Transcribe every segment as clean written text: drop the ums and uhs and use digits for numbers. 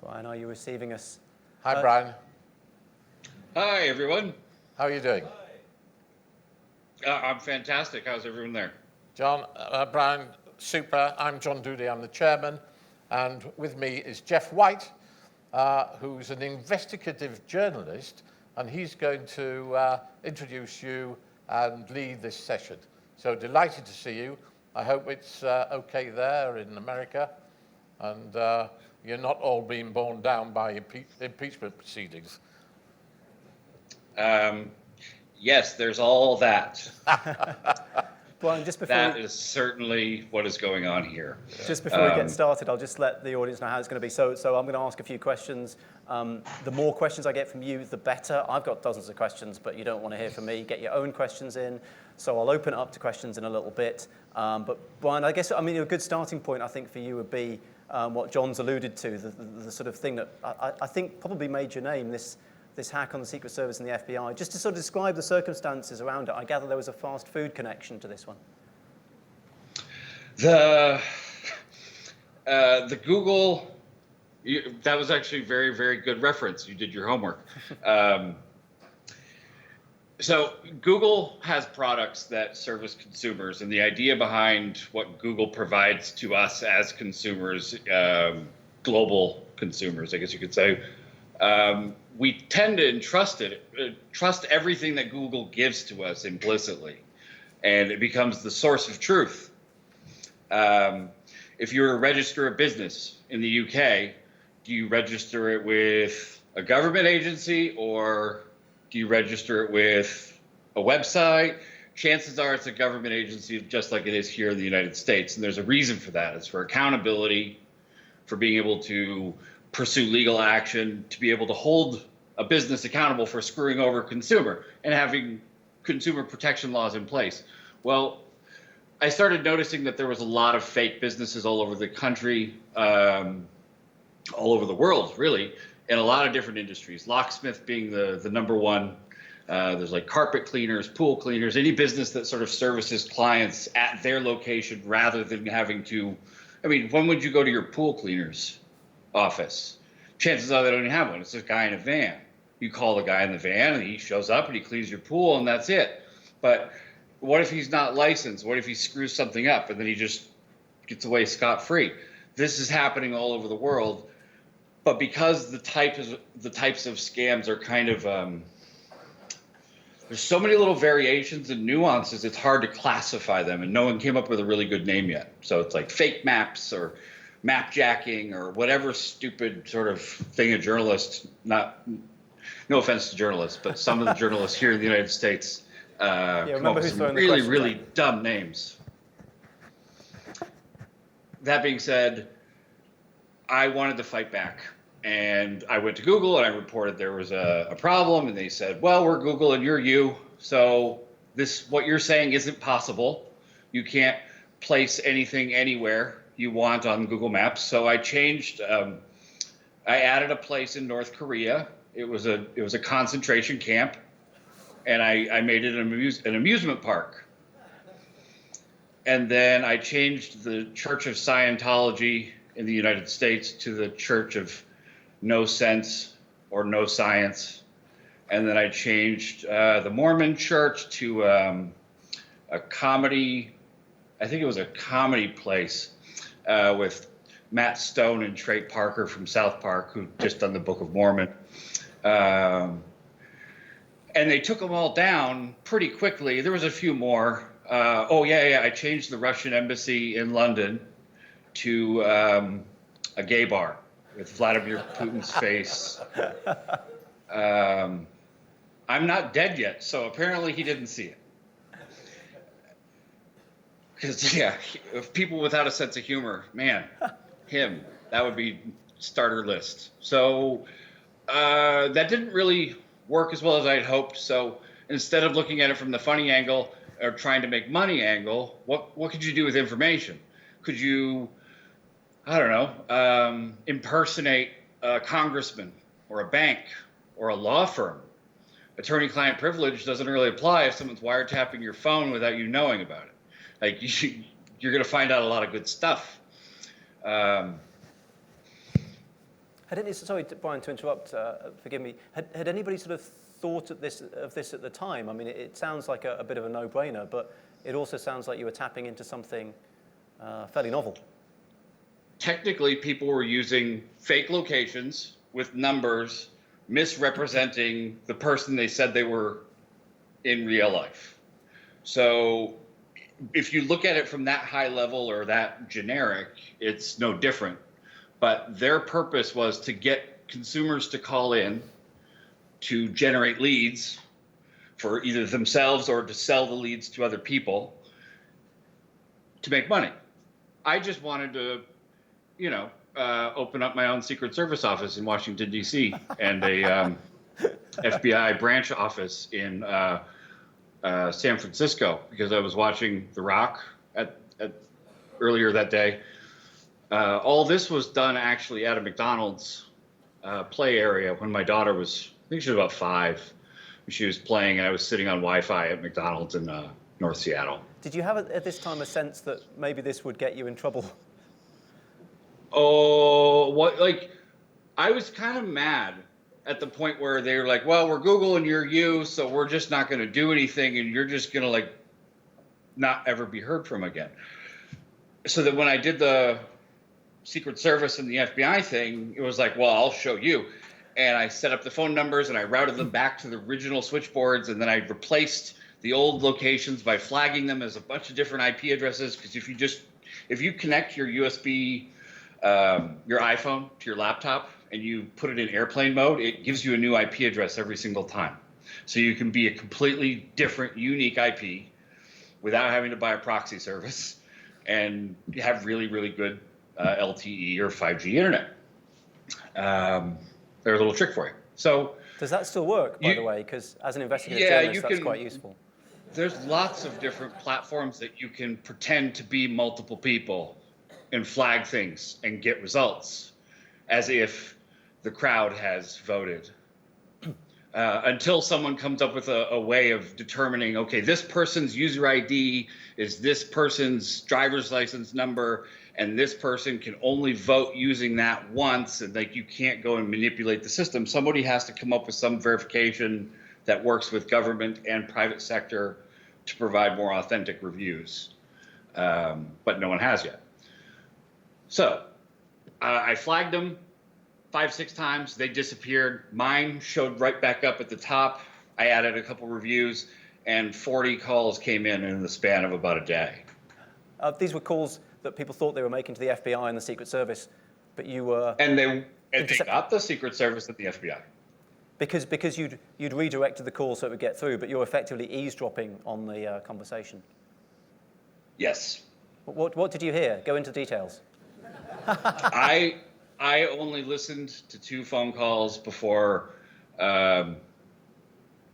Bryan, are you receiving us? Hi, Bryan. Hi, everyone. How are you doing? I'm fantastic. How's everyone there? John, Bryan, super. I'm John Dooley, I'm the chairman. And with me is Jeff White, who's an investigative journalist, and he's going to introduce you and lead this session. So delighted to see you. I hope it's okay there in America, and you're not all being borne down by impeachment proceedings. Yes, there's all that. Bryan, just before That is certainly what is going on here. Just before we get started, I'll just let the audience know how it's going to be. So I'm going to ask a few questions. The more questions I get from you, the better. I've got dozens of questions, but you don't want to hear from me. Get your own questions in. So I'll open it up to questions in a little bit. But Bryan, I guess, a good starting point, I think, for you would be what John's alluded to, the sort of thing that I think probably made your name, this hack on the Secret Service and the FBI. Just to sort of describe the circumstances around it, I gather there was a fast food connection to this one. The Google, that was actually very, very good reference. You did your homework. So Google has products that service consumers, and the idea behind what Google provides to us as consumers, global consumers, I guess you could say, we tend to trust everything that Google gives to us implicitly, and it becomes the source of truth. If you were to register a business in the UK, do you register it with a government agency, or do you register it with a website? Chances are it's a government agency, just like it is here in the United States. And there's a reason for that. It's for accountability, for being able to pursue legal action, to be able to hold a business accountable for screwing over a consumer and having consumer protection laws in place. Well, I started noticing that there was a lot of fake businesses all over the country, all over the world, really, in a lot of different industries. Locksmith being the number one. There's like carpet cleaners, pool cleaners, any business that sort of services clients at their location rather than having to. When would you go to your pool cleaner's office? Chances are they don't even have one. It's a guy in a van. You call the guy in the van and he shows up and he cleans your pool and that's it. But what if he's not licensed? What if he screws something up and then he just gets away scot-free? This is happening all over the world. But because the types of scams are kind of there's so many little variations and nuances, it's hard to classify them, and no one came up with a really good name yet. So it's like fake maps or map jacking or whatever stupid sort of thing a journalist, no offense to journalists, but some of the journalists here in the United States come up with some really, really dumb names. That being said, I wanted to fight back. And I went to Google and I reported there was a problem, and they said, well, we're Google and you're you, so what you're saying isn't possible. You can't place anything anywhere you want on Google Maps. So I changed, I added a place in North Korea. It was a concentration camp, and I made it an amusement park. And then I changed the Church of Scientology in the United States to the Church of No Sense or No Science. And then I changed the Mormon Church to a comedy, I think it was a comedy place with Matt Stone and Trey Parker from South Park, who just done the Book of Mormon. And they took them all down pretty quickly. There was a few more. I changed the Russian embassy in London to a gay bar with Vladimir Putin's face. I'm not dead yet, so apparently he didn't see it. Because, if people without a sense of humor, man, that would be starter list. So that didn't really work as well as I'd hoped. So instead of looking at it from the funny angle or trying to make money angle, what could you do with information? Could you, I don't know, impersonate a congressman or a bank or a law firm? Attorney-client privilege doesn't really apply if someone's wiretapping your phone without you knowing about it. Like you're going to find out a lot of good stuff. Sorry, Brian, to interrupt. Forgive me. Had anybody sort of thought of this at the time? I mean, it sounds like a bit of a no-brainer, but it also sounds like you were tapping into something fairly novel. Technically, people were using fake locations with numbers, misrepresenting the person they said they were in real life. So if you look at it from that high level or that generic, it's no different. But their purpose was to get consumers to call in to generate leads for either themselves or to sell the leads to other people to make money. I just wanted to, open up my own Secret Service office in Washington, D.C. and a FBI branch office in San Francisco because I was watching The Rock at earlier that day. All this was done actually at a McDonald's play area when my daughter was, I think she was about 5. She was playing, and I was sitting on Wi-Fi at McDonald's in North Seattle. Did you have at this time a sense that maybe this would get you in trouble? Oh, I was kind of mad at the point where they were like, well, we're Google and you're you, so we're just not going to do anything, and you're just going to not ever be heard from again. So that when I did the Secret Service and the FBI thing, it was like, well, I'll show you. And I set up the phone numbers and I routed them back to the original switchboards, and then I replaced the old locations by flagging them as a bunch of different IP addresses. Because if you connect your USB, your iPhone to your laptop and you put it in airplane mode, it gives you a new IP address every single time. So you can be a completely different, unique IP without having to buy a proxy service and have really, really good LTE or 5G internet. There's a little trick for you. So does that still work, by the way? Because as an investigative journalist, that's quite useful. There's lots of different platforms that you can pretend to be multiple people and flag things and get results as if the crowd has voted. Until someone comes up with a way of determining, okay, this person's user ID is this person's driver's license number, and this person can only vote using that once, and you can't go and manipulate the system. Somebody has to come up with some verification that works with government and private sector to provide more authentic reviews, but no one has yet. So I flagged them 5-6 times. They disappeared. Mine showed right back up at the top. I added a couple reviews, and 40 calls came in the span of about a day. These were calls that people thought they were making to the FBI and the Secret Service, but you were... And they got the Secret Service and the FBI. Because you'd redirected the call so it would get through, but you're effectively eavesdropping on the conversation. Yes. What did you hear? Go into details. I only listened to 2 phone calls before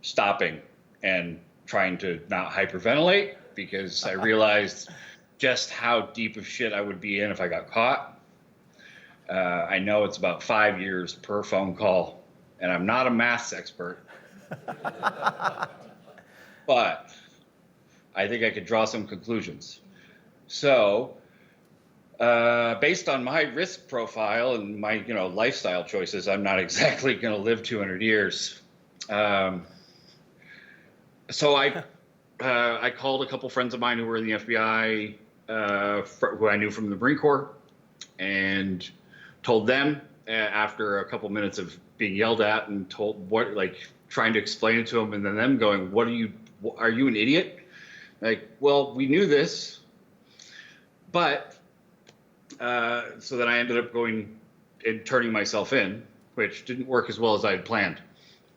stopping and trying to not hyperventilate, because I realized just how deep of shit I would be in if I got caught. I know it's about 5 years per phone call, and I'm not a maths expert, but I think I could draw some conclusions. So, based on my risk profile and my, lifestyle choices, I'm not exactly going to live 200 years. So I called a couple friends of mine who were in the FBI, who I knew from the Marine Corps, and told them after a couple minutes of being yelled at and told trying to explain it to them, and then them going, are you an idiot? Well, we knew this, but so then I ended up going and turning myself in, which didn't work as well as I had planned.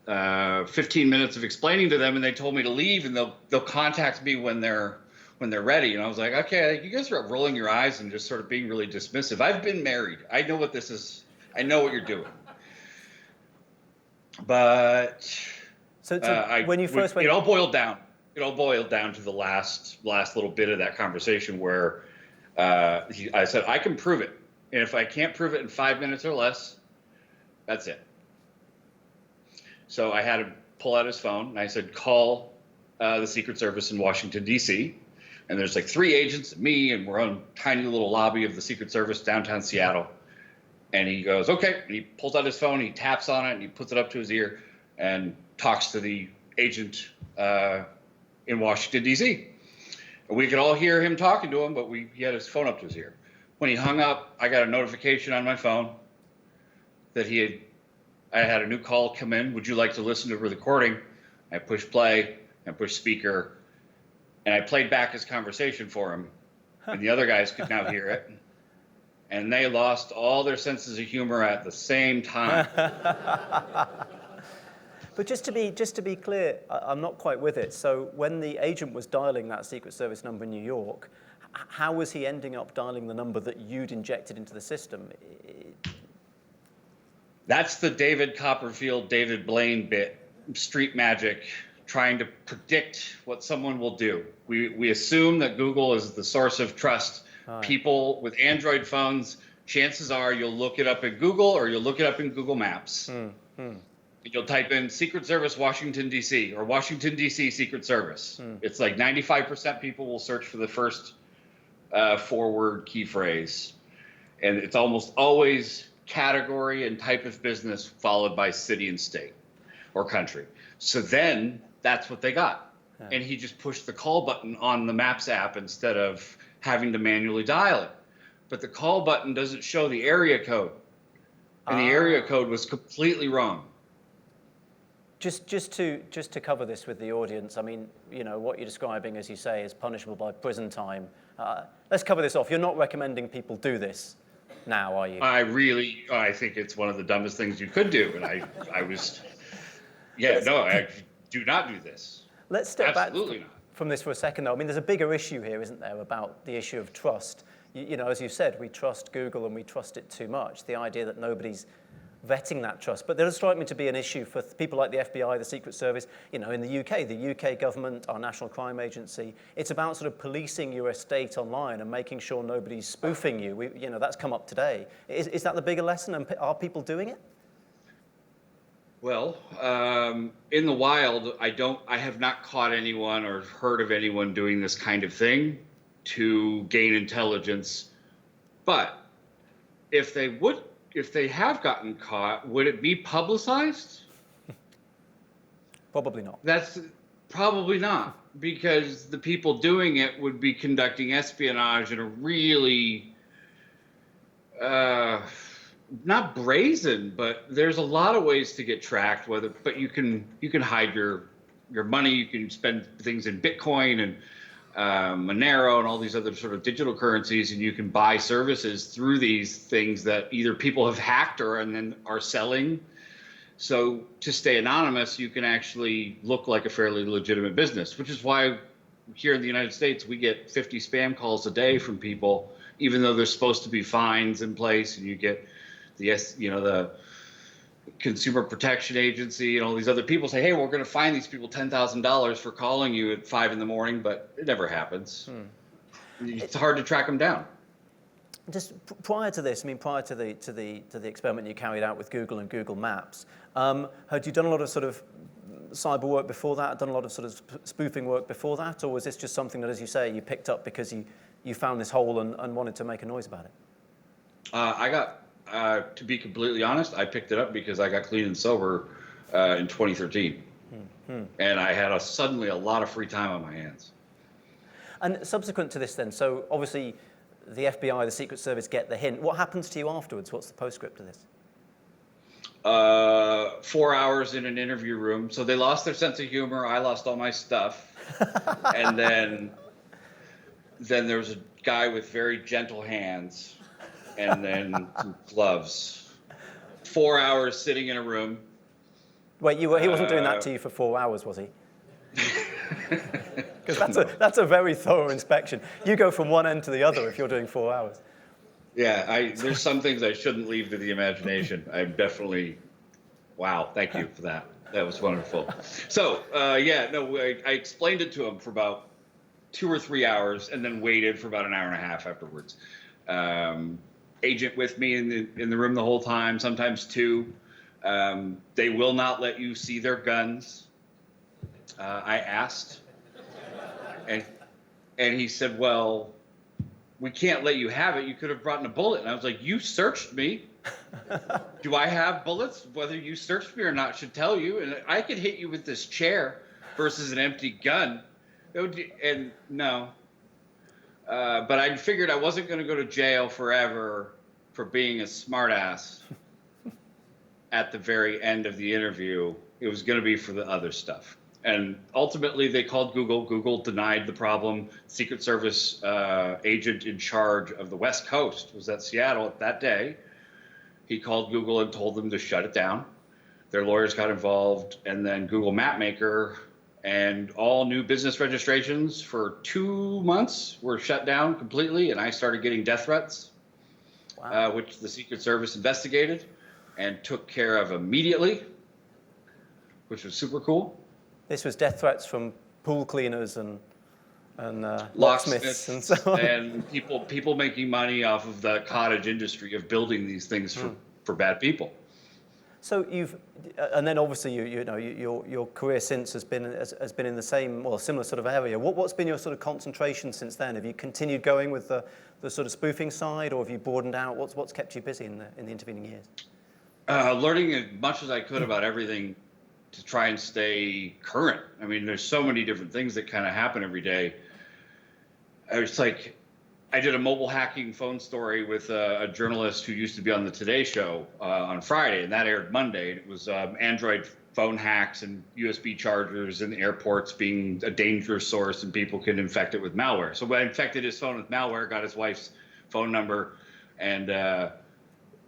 15 minutes of explaining to them, and they told me to leave, and they'll contact me when they're ready. And I was like, okay, you guys are rolling your eyes and just sort of being really dismissive. I've been married. I know what this is. I know what you're doing. But when you first went, it all boiled down to the last little bit of that conversation where I said, I can prove it. And if I can't prove it in 5 minutes or less, that's it. So I had him pull out his phone, and I said, call the Secret Service in Washington, D.C. And there's like 3 agents and me, and we're on a tiny little lobby of the Secret Service downtown Seattle. And he goes, okay. And he pulls out his phone, he taps on it, and he puts it up to his ear and talks to the agent in Washington, D.C. And we could all hear him talking to him, but he had his phone up to his ear. When he hung up, I got a notification on my phone that I had a new call come in. Would you like to listen to the recording? I pushed play and pushed speaker, and I played back his conversation for him, and the other guys could now hear it. And they lost all their senses of humor at the same time. But just to be clear, I'm not quite with it. So when the agent was dialing that Secret Service number in New York, how was he ending up dialing the number that you'd injected into the system? That's the David Copperfield, David Blaine bit, street magic, trying to predict what someone will do. We assume that Google is the source of trust. Right. People with Android phones, chances are you'll look it up in Google or you'll look it up in Google Maps. You'll type in Secret Service Washington, D.C. or Washington, D.C. Secret Service. It's like 95% people will search for the first 4-word key phrase. And it's almost always category and type of business followed by city and state or country. So then that's what they got. Yeah. And he just pushed the call button on the Maps app instead of having to manually dial it. But the call button doesn't show the area code. And the area code was completely wrong. Just to cover this with the audience, I mean, you know, what you're describing, as you say, is punishable by prison time. Let's cover this off. You're not recommending people do this now, are you? I think it's one of the dumbest things you could do. And I do not do this. Let's step back from this for a second, though. I mean, there's a bigger issue here, isn't there, about the issue of trust. You know, as you said, we trust Google and we trust it too much. The idea that nobody's vetting that trust. But there does strike me to be an issue for people like the FBI, the Secret Service, you know, in the UK government, our National Crime Agency. It's about sort of policing your estate online and making sure nobody's spoofing you. You know, that's come up today. Is that the bigger lesson, and are people doing it? Well, in the wild, I have not caught anyone or heard of anyone doing this kind of thing to gain intelligence. But if they have gotten caught, would it be publicized? Probably not. That's probably not, because the people doing it would be conducting espionage in a really, not brazen, but there's a lot of ways to get tracked. But you can hide your money. You can spend things in Bitcoin and Monero and all these other sort of digital currencies, and you can buy services through these things that either people have hacked and then are selling. So to stay anonymous, you can actually look like a fairly legitimate business, which is why here in the United States, we get 50 spam calls a day from people, even though there's supposed to be fines in place, and you get the Consumer Protection Agency and all these other people say, hey, we're going to fine these people $10,000 for calling you at 5 a.m, but it never happens. It's hard to track them down. Just prior to this, I mean, prior to the experiment you carried out with Google and Google Maps, had you done a lot of sort of cyber work before that, done a lot of sort of spoofing work before that, or was this just something that, as you say, you picked up because you found this hole and wanted to make a noise about it? To be completely honest, I picked it up because I got clean and sober in 2013. And I had suddenly a lot of free time on my hands. And subsequent to this then, so obviously the FBI, the Secret Service get the hint. What happens to you afterwards? What's the postscript to this? 4 hours in an interview room. So they lost their sense of humor. I lost all my stuff. And then there was a guy with very gentle hands and then some gloves. 4 hours sitting in a room. Wait, he wasn't doing that to you for 4 hours, was he? Because that's a very thorough inspection. You go from one end to the other if you're doing 4 hours. Yeah, there's some things I shouldn't leave to the imagination. I'm definitely, wow, thank you for that. That was wonderful. So, I explained it to him for about 2 or 3 hours and then waited for about an hour and a half afterwards. Agent with me in the room the whole time, sometimes 2. They will not let you see their guns. I asked, And he said, well, we can't let you have it. You could have brought in a bullet. And I was like, you searched me. Do I have bullets? Whether you searched me or not should tell you. And I could hit you with this chair versus an empty gun. And no. But I figured I wasn't going to go to jail forever for being a smartass at the very end of the interview. It was going to be for the other stuff. And ultimately, they called Google. Google denied the problem. Secret Service agent in charge of the West Coast was at Seattle at that day. He called Google and told them to shut it down. Their lawyers got involved, and then Google Mapmaker and all new business registrations for 2 months were shut down completely, and I started getting death threats, Wow. which the Secret Service investigated and took care of immediately, which was super cool. This was death threats from pool cleaners and locksmiths Locksmiths and so on. and people making money off of the cottage industry of building these things for bad people. So and then obviously your career since has been in the same, well, similar sort of area. What's been your sort of concentration since then? Have you continued going with the sort of spoofing side, or have you broadened out? What's kept you busy in the intervening years? Learning as much as I could about everything to try and stay current. I mean, there's so many different things that kind of happen every day. It's like, I did a mobile hacking phone story with a journalist who used to be on the Today Show on Friday, and that aired Monday. It was Android phone hacks and USB chargers in airports being a dangerous source, and people can infect it with malware. So I infected his phone with malware, got his wife's phone number and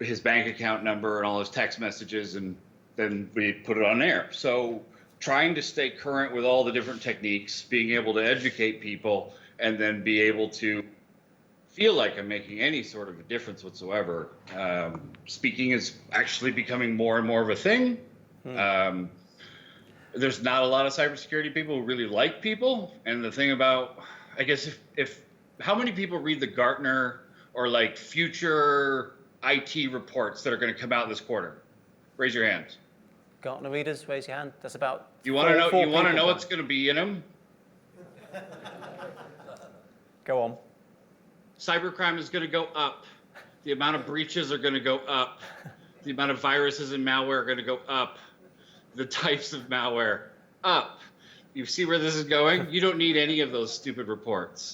his bank account number and all his text messages, and then we put it on air. So trying to stay current with all the different techniques, being able to educate people, and then be able to feel like I'm making any sort of a difference whatsoever. Speaking is actually becoming more and more of a thing. There's not a lot of cybersecurity people who really like people. And the thing about, I guess, if how many people read the Gartner or like future IT reports that are going to come out this quarter? Raise your hands. Gartner readers, raise your hand. That's about. You want to know? You want to know people. what's going to be in them? Go on. Cybercrime is going to go up. The amount of breaches are going to go up. The amount of viruses and malware are going to go up. The types of malware up. You see where this is going? You don't need any of those stupid reports.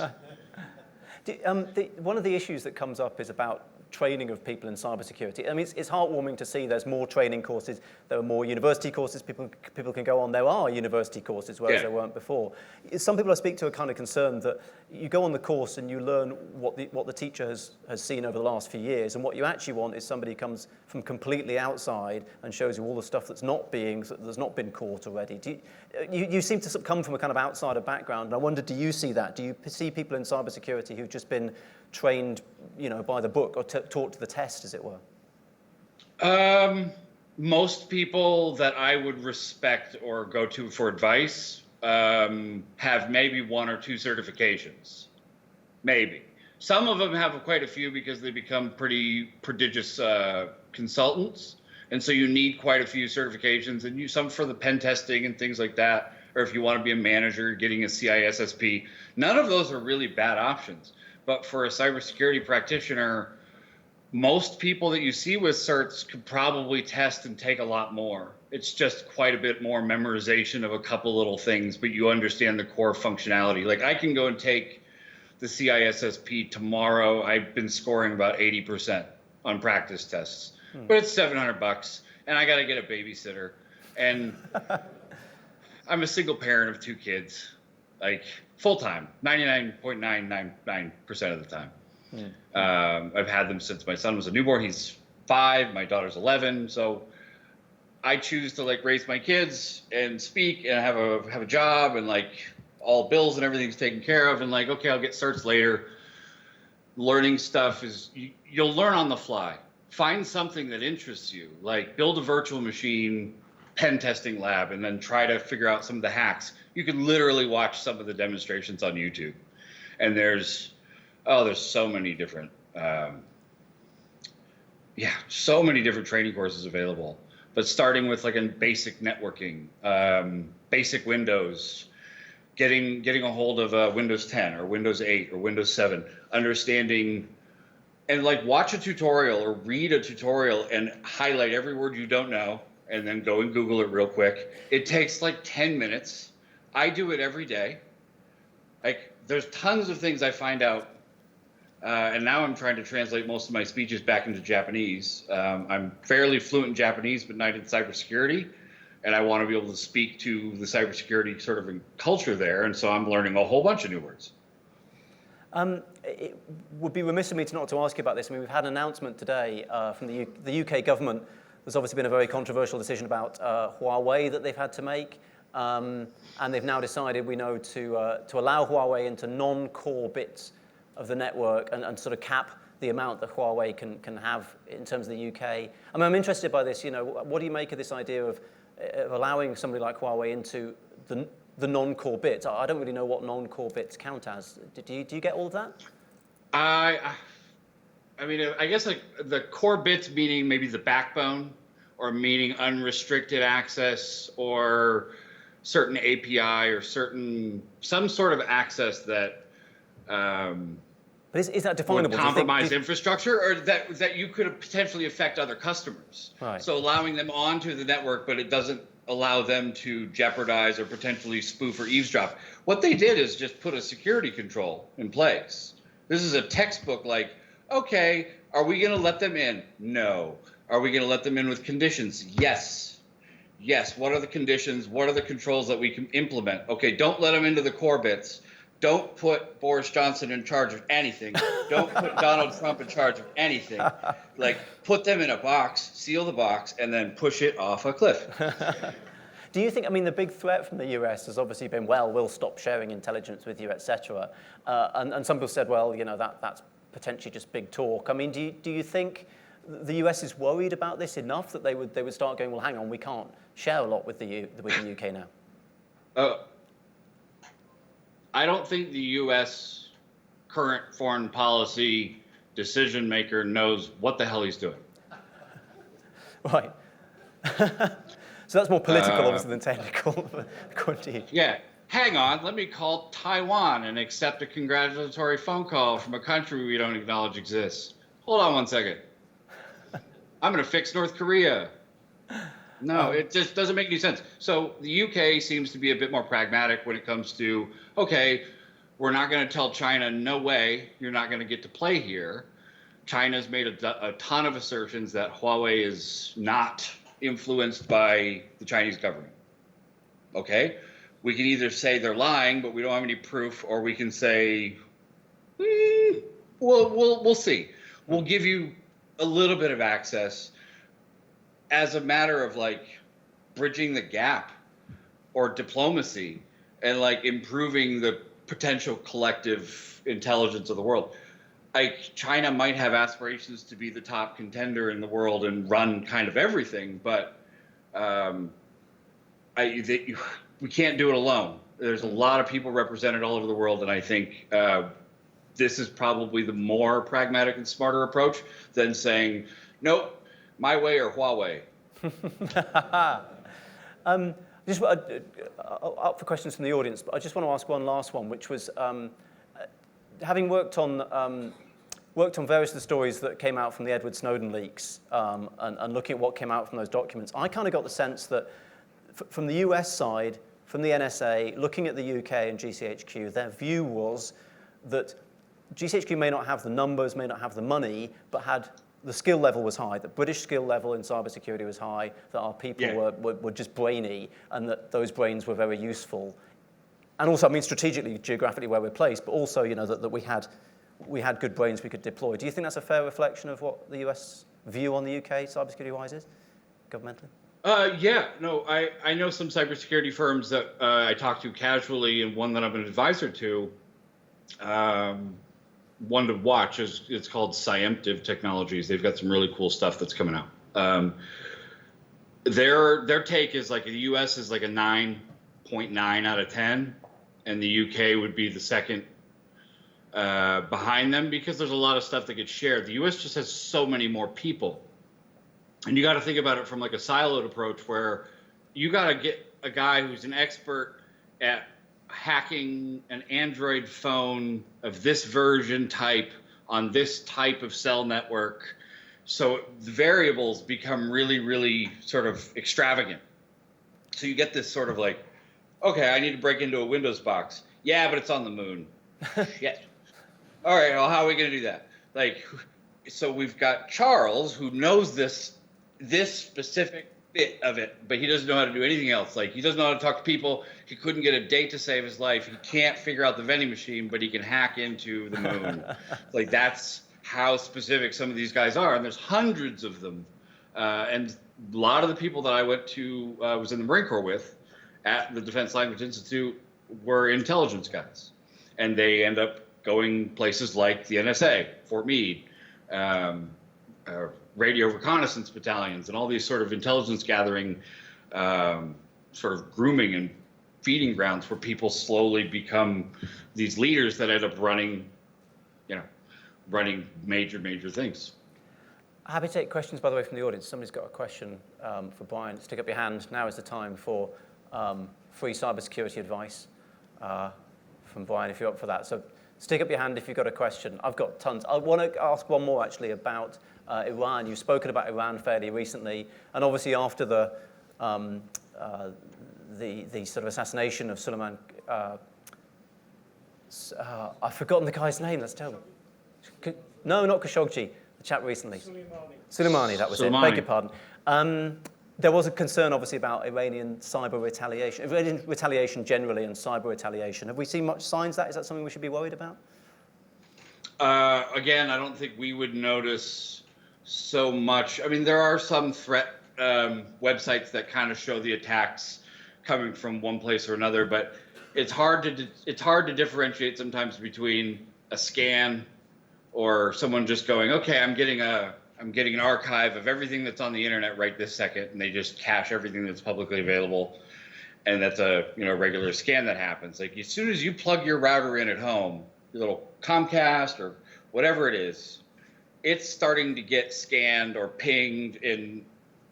One of the issues that comes up is about training of people in cybersecurity. I mean, it's heartwarming to see there's more training courses, there are more university courses people can go on. There are university courses, whereas there weren't before. Some people I speak to are kind of concerned that you go on the course and you learn what the teacher has seen over the last few years, and what you actually want is somebody who comes from completely outside and shows you all the stuff that's not been caught already. You seem to come from a kind of outsider background, and I wonder, do you see that? Do you see people in cybersecurity who've just been trained, by the book or taught to the test, as it were? Most people that I would respect or go to for advice have maybe 1 or 2 certifications. Maybe. Some of them have quite a few because they become pretty prodigious consultants. And so you need quite a few certifications, and some for the pen testing and things like that. Or if you want to be a manager, getting a CISSP. None of those are really bad options. But for a cybersecurity practitioner, most people that you see with certs could probably test and take a lot more. It's just quite a bit more memorization of a couple little things, but you understand the core functionality. Like, I can go and take the CISSP tomorrow. I've been scoring about 80% on practice tests, but it's $700 and I got to get a babysitter. And I'm a single parent of 2 kids, like full-time, 99.999% of the time. I've had them since my son was a newborn. He's 5, my daughter's 11. So I choose to raise my kids and speak and have a job, and all bills and everything's taken care of, and okay, I'll get certs later. Learning stuff you'll learn on the fly. Find something that interests you, build a virtual machine pen testing lab, and then try to figure out some of the hacks. You can literally watch some of the demonstrations on YouTube, and there's so many different so many different training courses available. But starting with a basic networking, basic Windows, getting a hold of Windows 10 or Windows 8 or Windows 7, understanding and like watch a tutorial or read a tutorial and highlight every word you don't know and then go and Google it real quick. It takes like 10 minutes. I do it every day. Like there's tons of things I find out. And now I'm trying to translate most of my speeches back into Japanese. I'm fairly fluent in Japanese, but not in cybersecurity. And I want to be able to speak to the cybersecurity sort of culture there. And so I'm learning a whole bunch of new words. It would be remiss of me not to ask you about this. I mean, we've had an announcement today from the UK government. There's obviously been a very controversial decision about Huawei that they've had to make. And they've now decided, we know, to allow Huawei into non-core bits of the network and sort of cap the amount that Huawei can have in terms of the UK. I mean, I'm interested by this. You know, what do you make of this idea of allowing somebody like Huawei into the non-core bits? I don't really know what non-core bits count as. Do you get all of that? I mean, I guess like the core bits meaning maybe the backbone, or meaning unrestricted access, or certain API, or some sort of access that but is that definable? Would compromise infrastructure, or that you could potentially affect other customers. Right. So allowing them onto the network, but it doesn't allow them to jeopardize or potentially spoof or eavesdrop. What they did is just put a security control in place. This is a textbook like, okay, are we going to let them in? No. Are we going to let them in with conditions? Yes. Yes. What are the conditions? What are the controls that we can implement? Okay, don't let them into the core bits. Don't put Boris Johnson in charge of anything. Don't put Donald Trump in charge of anything. Like, put them in a box, seal the box, and then push it off a cliff. Do you think, I mean, the big threat from the US has obviously been, well, we'll stop sharing intelligence with you, et cetera. And some people said, well, you know, that's potentially just big talk. I mean, do you think the US is worried about this enough that they would start going, well, hang on, we can't share a lot with the UK now? I don't think the U.S. current foreign policy decision maker knows what the hell he's doing. Right. So that's more political, obviously, than technical, according to you. Yeah. Hang on. Let me call Taiwan and accept a congratulatory phone call from a country we don't acknowledge exists. Hold on one second. I'm going to fix North Korea. No, it just doesn't make any sense. So the UK seems to be a bit more pragmatic when it comes to, okay, we're not going to tell China, no way, you're not going to get to play here. China's made a ton of assertions that Huawei is not influenced by the Chinese government. Okay, we can either say they're lying, but we don't have any proof, or we can say, we'll see. We'll give you a little bit of access as a matter of like bridging the gap or diplomacy and like improving the potential collective intelligence of the world. Like China might have aspirations to be the top contender in the world and run kind of everything, but we can't do it alone. There's a lot of people represented all over the world, and I think this is probably the more pragmatic and smarter approach than saying, nope, my way or Huawei. Just up for questions from the audience, but I just want to ask one last one, which was, having worked on various of the stories that came out from the Edward Snowden leaks and looking at what came out from those documents, I kind of got the sense that from the US side, from the NSA, looking at the UK and GCHQ, their view was that GCHQ may not have the numbers, may not have the money, but the skill level was high, the British skill level in cybersecurity was high, that our people were just brainy, and that those brains were very useful. And also, I mean, strategically, geographically where we're placed, but also, you know, that we had good brains we could deploy. Do you think that's a fair reflection of what the US view on the UK cybersecurity-wise is, governmentally? Yeah, no, I know some cybersecurity firms that I talk to casually, and one that I'm an advisor to, one to watch is it's called Sciemptive Technologies. They've got some really cool stuff that's coming out. Their take is like the US is like a 9.9 out of 10, and the UK would be the second behind them because there's a lot of stuff that gets shared. The US just has so many more people. And you got to think about it from like a siloed approach where you got to get a guy who's an expert at hacking an Android phone of this version type on this type of cell network. So the variables become really, really sort of extravagant. So you get this sort of like, okay, I need to break into a Windows box. Yeah, but it's on the moon. Shit. All right, well, how are we going to do that? Like, so we've got Charles, who knows this specific bit of it, but he doesn't know how to do anything else. Like, he doesn't know how to talk to people. He couldn't get a date to save his life. He can't figure out the vending machine, but he can hack into the moon. Like, that's how specific some of these guys are, and there's hundreds of them. And a lot of the people that I went to, was in the Marine Corps with at the Defense Language Institute were intelligence guys. And they end up going places like the NSA, Fort Meade, radio reconnaissance battalions, and all these sort of intelligence gathering, sort of grooming and feeding grounds where people slowly become these leaders that end up running major things. Happy to take questions, by the way, from the audience. Somebody's got a question for Bryan. Stick up your hand. Now is the time for free cybersecurity advice from Bryan, if you're up for that. So stick up your hand if you've got a question. I've got tons. I want to ask one more, actually, about Iran. You've spoken about Iran fairly recently, and obviously after the sort of assassination of Suleiman. I've forgotten the guy's name. That's terrible. No, not Khashoggi. The chap recently. Soleimani, that was it. Beg your pardon. There was a concern, obviously, about Iranian cyber retaliation, Iranian retaliation generally, and cyber retaliation. Have we seen much signs of that? Is that something we should be worried about? Again, I don't think we would notice so much. I mean, there are some threat websites that kind of show the attacks coming from one place or another, but it's hard to differentiate sometimes between a scan or someone just going, okay, I'm getting an archive of everything that's on the internet right this second, and they just cache everything that's publicly available, and that's a regular scan that happens. Like, as soon as you plug your router in at home, your little Comcast or whatever it is, it's starting to get scanned or pinged and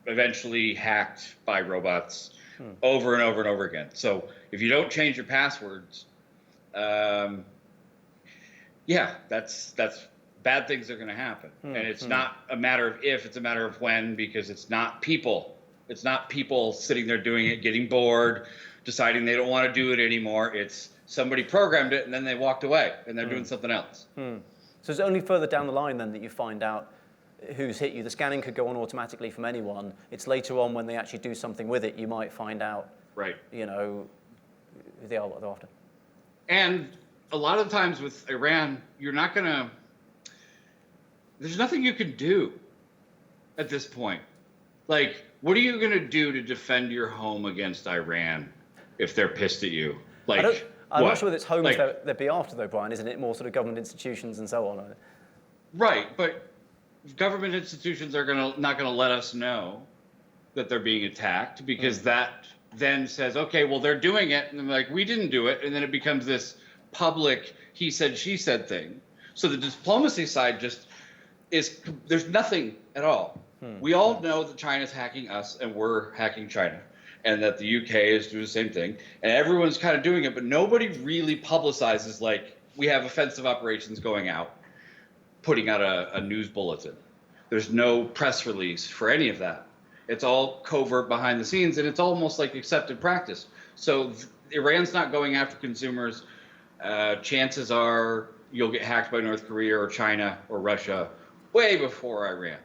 eventually hacked by robots over and over and over again. So if you don't change your passwords, that's bad things are going to happen. And it's not a matter of if, it's a matter of when, because it's not people. It's not people sitting there doing it, getting bored, deciding they don't want to do it anymore. It's somebody programmed it and then they walked away and they're doing something else. So it's only further down the line then that you find out who's hit you. The scanning could go on automatically from anyone. It's later on when they actually do something with it, you might find out, right? Who they are, what they're after. And a lot of times with Iran, there's nothing you can do at this point. Like, what are you going to do to defend your home against Iran if they're pissed at you? Like, I'm not sure whether it's homes they'd be after, though, Bryan, isn't it? More sort of government institutions and so on. Right, but government institutions are not going to let us know that they're being attacked, because that then says, okay, well, they're doing it, and they're like, we didn't do it, and then it becomes this public he said, she said thing. So the diplomacy side there's nothing at all. We all know that China's hacking us and we're hacking China, and that the UK is doing the same thing, and everyone's kind of doing it, but nobody really publicizes, like, we have offensive operations going out, putting out a news bulletin. There's no press release for any of that. It's all covert behind the scenes, and it's almost like accepted practice. So Iran's not going after consumers. Chances are you'll get hacked by North Korea or China or Russia way before Iran.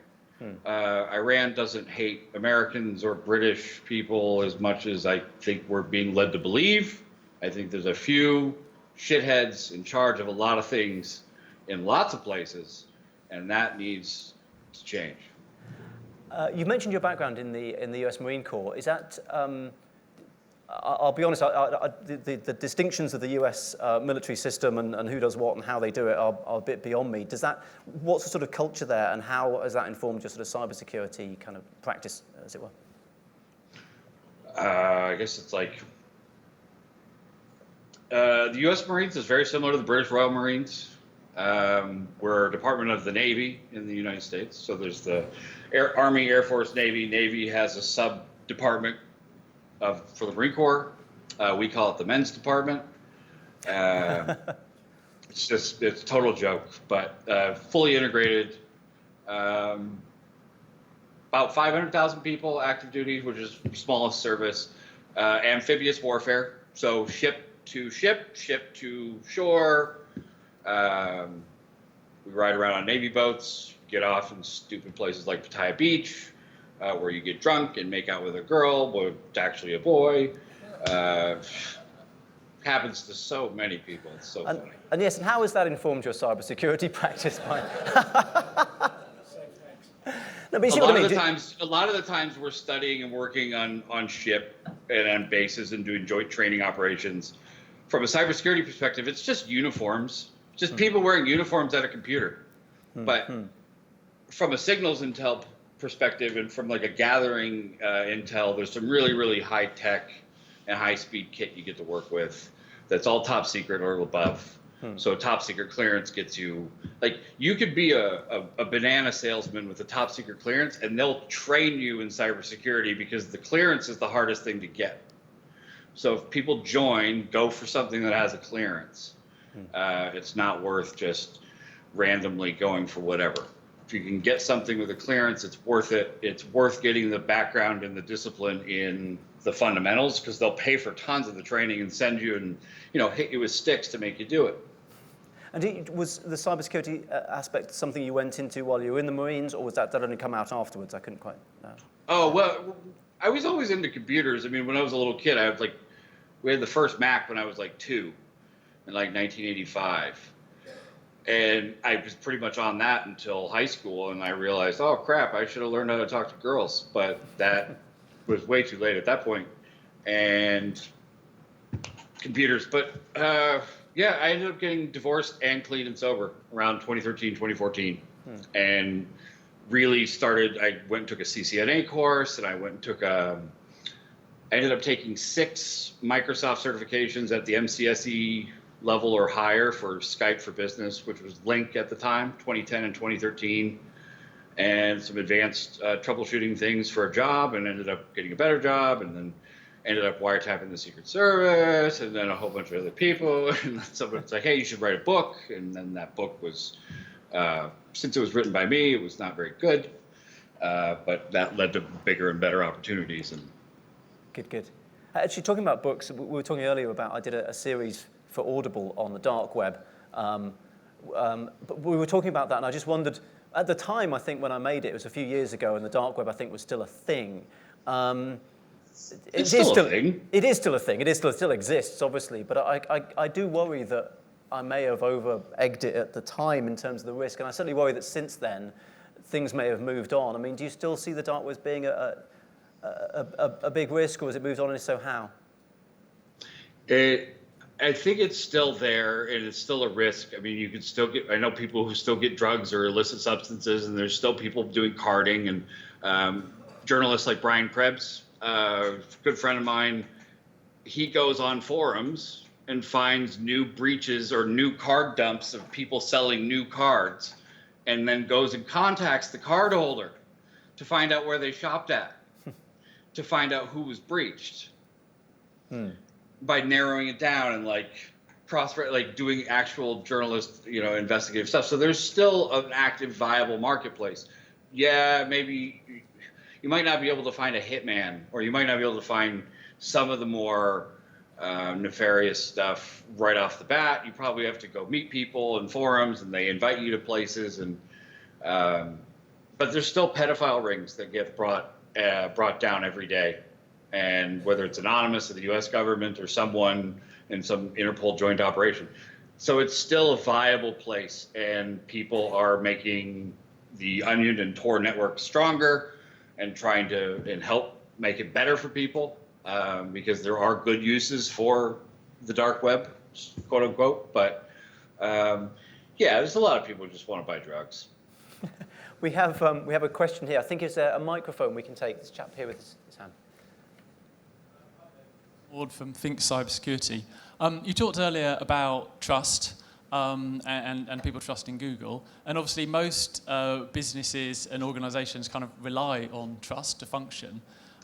Iran doesn't hate Americans or British people as much as I think we're being led to believe. I think there's a few shitheads in charge of a lot of things in lots of places, and that needs to change. You mentioned your background in the U.S. Marine Corps. Is that, I'll be honest, the distinctions of the U.S. Military system and who does what and how they do it are a bit beyond me. What's the sort of culture there, and how has that informed your sort of cybersecurity kind of practice, as it were? I guess it's like, the U.S. Marines is very similar to the British Royal Marines. We're a department of the Navy in the United States. So there's the Army, Air Force, Navy. Navy has a sub-department for the Marine Corps. We call it the Men's Department. It's a total joke, but fully integrated. About 500,000 people active duty, which is the smallest service. Amphibious warfare, so ship to shore. We ride around on Navy boats, get off in stupid places like Pattaya Beach, where you get drunk and make out with a girl, but it's actually a boy. Happens to so many people. It's so funny. And yes, and how has that informed your cybersecurity practice, Brian? No, but you see what I mean. A lot of the times we're studying and working on ship and on bases and doing joint training operations. From a cybersecurity perspective, it's just uniforms, just people wearing uniforms at a computer. But from a signals intel perspective and from like a gathering intel, there's some really, really high tech and high speed kit you get to work with. That's all top secret or above. So a top secret clearance gets you, like, you could be a banana salesman with a top secret clearance, and they'll train you in cybersecurity because the clearance is the hardest thing to get. So if people go for something that has a clearance. It's not worth just randomly going for whatever. If you can get something with a clearance, it's worth it. It's worth getting the background and the discipline in the fundamentals, because they'll pay for tons of the training and send you and hit you with sticks to make you do it. And was the cybersecurity aspect something you went into while you were in the Marines, or was that only come out afterwards? I couldn't quite know. Oh, well, I was always into computers. I mean, when I was a little kid, we had the first Mac when I was like 2 in like 1985. And I was pretty much on that until high school, and I realized, oh crap, I should have learned how to talk to girls. But that was way too late at that point. And computers, but yeah, I ended up getting divorced and clean and sober around 2013, 2014. And really I went and took a CCNA course, and I ended up taking 6 Microsoft certifications at the MCSE level or higher for Skype for Business, which was Link at the time, 2010 and 2013, and some advanced troubleshooting things for a job, and ended up getting a better job, and then ended up wiretapping the Secret Service, and then a whole bunch of other people. And then someone's like, hey, you should write a book. And then that book was, since it was written by me, it was not very good. But that led to bigger and better opportunities. And Good. Actually, talking about books, we were talking earlier about, I did a series for Audible on the dark web. But we were talking about that, and I just wondered, at the time, I think when I made it was a few years ago, and the dark web, I think, was still a thing. It's still a thing. It is still a thing. It still exists, obviously. But I do worry that I may have over-egged it at the time in terms of the risk. And I certainly worry that since then, things may have moved on. I mean, do you still see the dark web as being a big risk, or has it moved on, and if so, how? I think it's still there, and it's still a risk. I mean, I know people who still get drugs or illicit substances, and there's still people doing carding, and journalists like Brian Krebs, a good friend of mine, he goes on forums and finds new breaches or new card dumps of people selling new cards, and then goes and contacts the card holder to find out where they shopped at, to find out who was breached, by narrowing it down and doing actual journalist, investigative stuff. So there's still an active, viable marketplace. Yeah, maybe you might not be able to find a hitman, or you might not be able to find some of the more nefarious stuff right off the bat. You probably have to go meet people in forums, and they invite you to places. And but there's still pedophile rings that get brought down every day, and whether it's anonymous to the U.S. government or someone in some Interpol joint operation. So it's still a viable place, and people are making the Onion and Tor network stronger, and trying to help make it better for people, because there are good uses for the dark web, quote unquote. But yeah, there's a lot of people who just want to buy drugs. We have a question here. I think it's a microphone we can take. This chap here with his hand. Ward from Think Cybersecurity. You talked earlier about trust and people trusting Google, and obviously most businesses and organisations kind of rely on trust to function,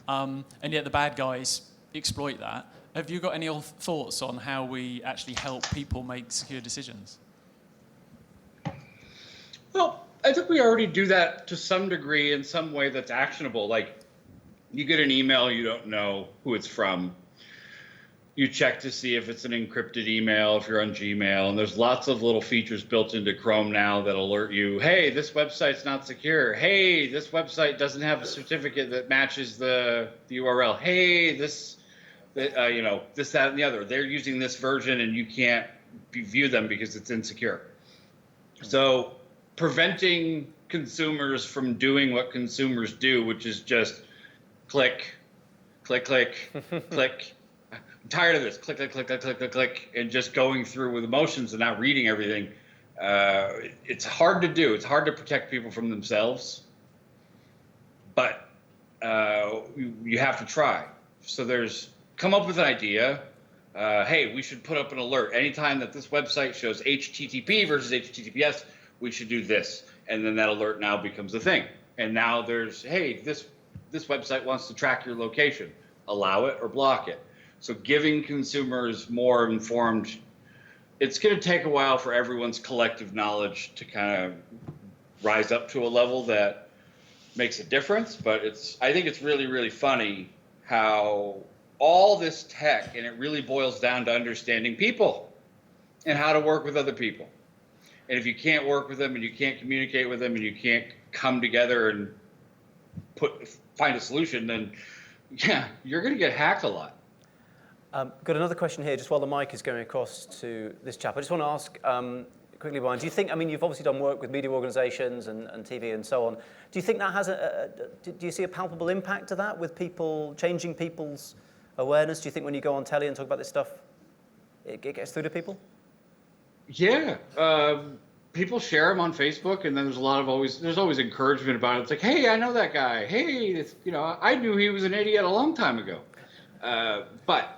and yet the bad guys exploit that. Have you got any thoughts on how we actually help people make secure decisions? Well, I think we already do that to some degree in some way that's actionable. Like, you get an email, you don't know who it's from. You check to see if it's an encrypted email, if you're on Gmail, and there's lots of little features built into Chrome now that alert you, hey, this website's not secure. Hey, this website doesn't have a certificate that matches the URL. Hey, this, that, and the other. They're using this version and you can't view them because it's insecure. So preventing consumers from doing what consumers do, which is just click, click, click, click. I'm tired of this. Click, click, click, click, click, click, click, and just going through with emotions and not reading everything. It's hard to do. It's hard to protect people from themselves, but you have to try. So come up with an idea. Hey, we should put up an alert. Anytime that this website shows HTTP versus HTTPS, we should do this. And then that alert now becomes a thing. And now hey, this website wants to track your location. Allow it or block it. So giving consumers more informed, it's going to take a while for everyone's collective knowledge to kind of rise up to a level that makes a difference. But I think it's really, really funny how all this tech, and it really boils down to understanding people and how to work with other people. And if you can't work with them and you can't communicate with them and you can't come together and find a solution, then yeah, you're going to get hacked a lot. Got another question here, just while the mic is going across to this chap. I just want to ask quickly, Bryan, do you think, you've obviously done work with media organizations and TV and so on. Do you think that has do you see a palpable impact to that with people, changing people's awareness? Do you think when you go on telly and talk about this stuff, it gets through to people? Yeah. People share them on Facebook, and then there's always encouragement about it. It's like, hey, I know that guy. Hey, I knew he was an idiot a long time ago. But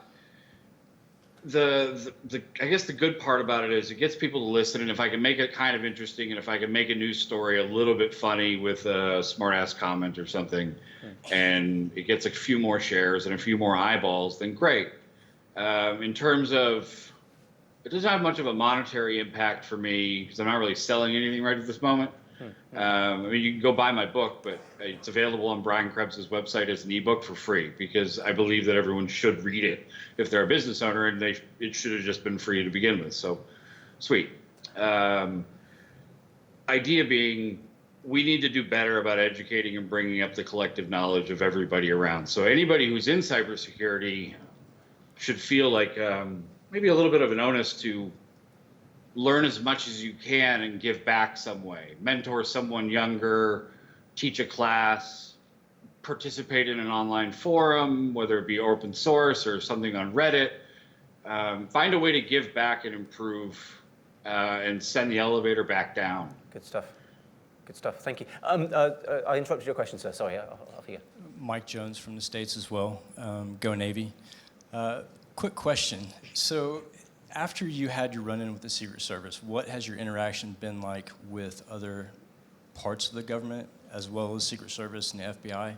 I guess the good part about it is it gets people to listen, and if I can make it kind of interesting, and if I can make a news story a little bit funny with a smart-ass comment or something, and it gets a few more shares and a few more eyeballs, then great. In terms of, it doesn't have much of a monetary impact for me because I'm not really selling anything right at this moment. You can go buy my book, but it's available on Brian Krebs' website as an ebook for free because I believe that everyone should read it if they're a business owner, and it should have just been free to begin with. So, sweet. Idea being, we need to do better about educating and bringing up the collective knowledge of everybody around. So anybody who's in cybersecurity should feel like maybe a little bit of an onus to learn as much as you can and give back some way. Mentor someone younger, teach a class, participate in an online forum, whether it be open source or something on Reddit. Find a way to give back and improve and send the elevator back down. Good stuff. Good stuff. Thank you. I interrupted your question, sir. Sorry. Off you go. Mike Jones from the States as well. Go Navy. Quick question. So after you had your run-in with the Secret Service, what has your interaction been like with other parts of the government, as well as Secret Service and the FBI?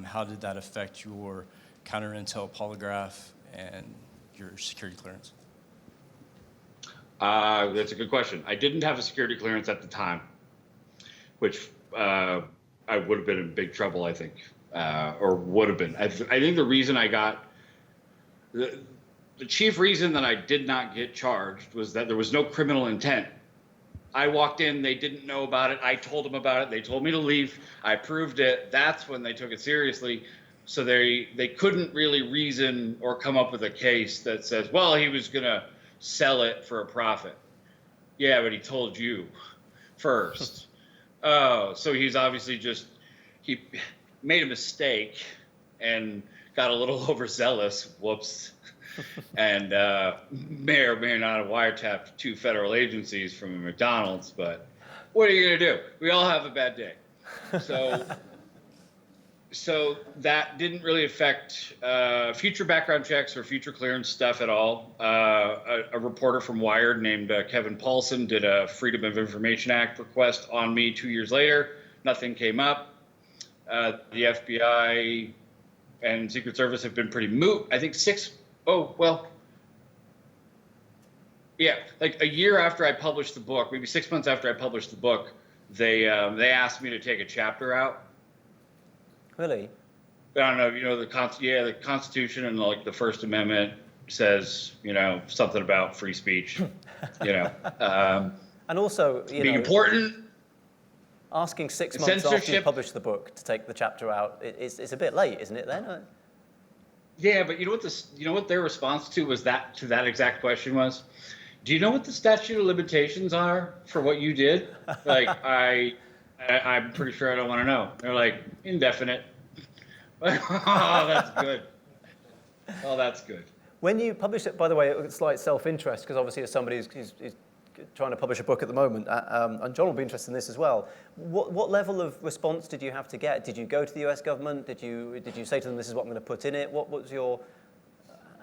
How did that affect your counter-intel polygraph and your security clearance? That's a good question. I didn't have a security clearance at the time, which I would have been in big trouble, I think, or would have been. I think the reason I got the chief reason that I did not get charged was that there was no criminal intent. I walked in, they didn't know about it. I told them about it. They told me to leave. I proved it. That's when they took it seriously. So they couldn't really reason or come up with a case that says, well, he was going to sell it for a profit. Yeah, but he told you first. Oh, so he's obviously he made a mistake and got a little overzealous. Whoops. And may or may not have wiretapped 2 federal agencies from a McDonald's, but what are you going to do? We all have a bad day. So that didn't really affect future background checks or future clearance stuff at all. A reporter from Wired named Kevin Paulson did a Freedom of Information Act request on me 2 years later. Nothing came up. The FBI and Secret Service have been pretty moot. I think Oh, well, yeah, like a year after I published the book, maybe 6 months after I published the book, they asked me to take a chapter out. Really? I don't know, the Constitution and like the First Amendment says, something about free speech, And also, being important. asking 6 months after you Censorship. published the book to take the chapter out, it's a bit late, isn't it then? Yeah, but you know what their response to that exact question was? Do you know what the statute of limitations are for what you did? Like, I'm pretty sure I don't want to know. They're like, indefinite. Oh, that's good. Oh, that's good. When you published it, by the way, it was slight self-interest, because obviously as somebody who's trying to publish a book at the moment, and John will be interested in this as well, what level of response did you have to get? Did you go to the US government? Did you say to them, this is what I'm going to put in it? What was your...